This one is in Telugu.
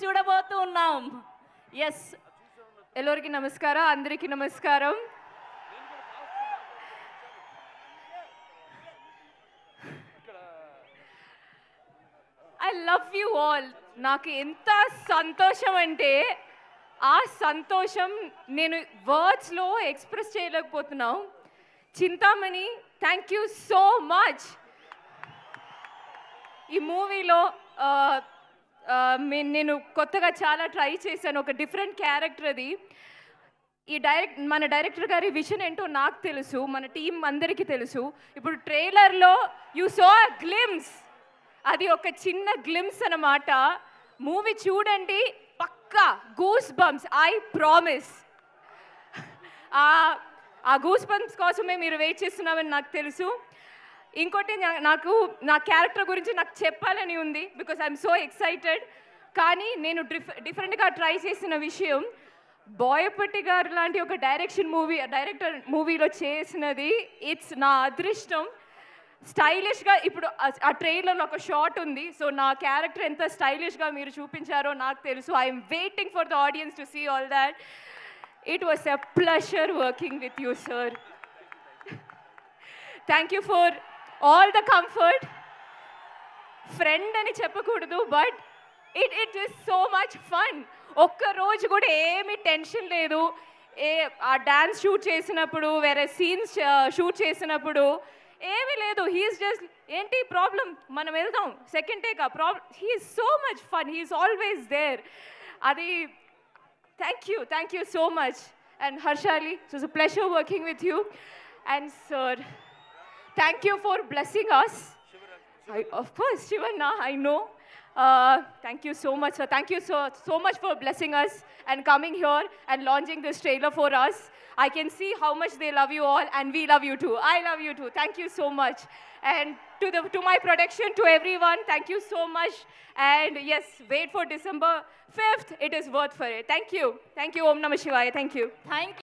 చూడబోతూ ఉన్నాం. ఎస్, ఎల్లరికి నమస్కారం, అందరికీ నమస్కారం. I love you all. నాకు ఎంత సంతోషం అంటే ఆ సంతోషం నేను వర్డ్స్లో ఎక్స్ప్రెస్ చేయలేకపోతున్నాం. Chintamani, thank you so much. ఈ మూవీలో నేను కొత్తగా చాలా ట్రై చేశాను, ఒక డిఫరెంట్ క్యారెక్టర్ అది. మన డైరెక్టర్ గారి విజన్ ఏంటో నాకు తెలుసు, మన టీం అందరికీ తెలుసు. ఇప్పుడు ట్రైలర్లో యూ సో అ గ్లిమ్స్, అది ఒక చిన్న గ్లిమ్స్ అన్నమాట. మూవీ చూడండి, పక్కా గూస్ బంప్స్, ఐ ప్రామిస్. ఆ గూస్ బంప్స్ కోసమే మీరు వెయిట్ చేస్తున్నామని నాకు తెలుసు. ఇంకోటి, నాకు నా క్యారెక్టర్ గురించి నాకు చెప్పాలని ఉంది, బికాస్ ఐఎమ్ సో ఎక్సైటెడ్. కానీ నేను డిఫరెంట్గా ట్రై చేసిన విషయం, బోయపట్టి గారు లాంటి ఒక డైరెక్టర్ మూవీలో చేసినది ఇట్స్ నా అదృష్టం. స్టైలిష్గా ఇప్పుడు ఆ ట్రైలర్లో ఒక షాట్ ఉంది. సో నా క్యారెక్టర్ ఎంత స్టైలిష్గా మీరు చూపించారో నాకు తెలుసు. I'm waiting for the audience to see all that. It was a pleasure working with you sir. Thank you for all the comfort. Friend అని చెప్పకూడదు, but it is so much fun. ఒక్కరోజు కూడా ఏమీ టెన్షన్ లేదు. ఆ డ్యాన్స్ షూట్ చేసినప్పుడు, వేరే సీన్స్ షూట్ చేసినప్పుడు ఏమీ లేదు. హీఈస్ జస్ట్ ఏంటి ప్రాబ్లం, మనం వెళ్దాం సెకండ్ టేక్ ఆ problem. He's so much fun, he's always there. అది thank you so much. And Harshali, it was a pleasure working with you. And sir, thank you for blessing us. Of course, Shivanna, I know. Thank you so much, sir. Thank you so much for blessing us and coming here and launching this trailer for us. I can see how much they love you all, and we love you too. I love you too. Thank you so much. And to my production, to everyone, thank you so much. And yes, wait for December 5th. It is worth for it. Thank you. Om Namah Shivaya. Thank you.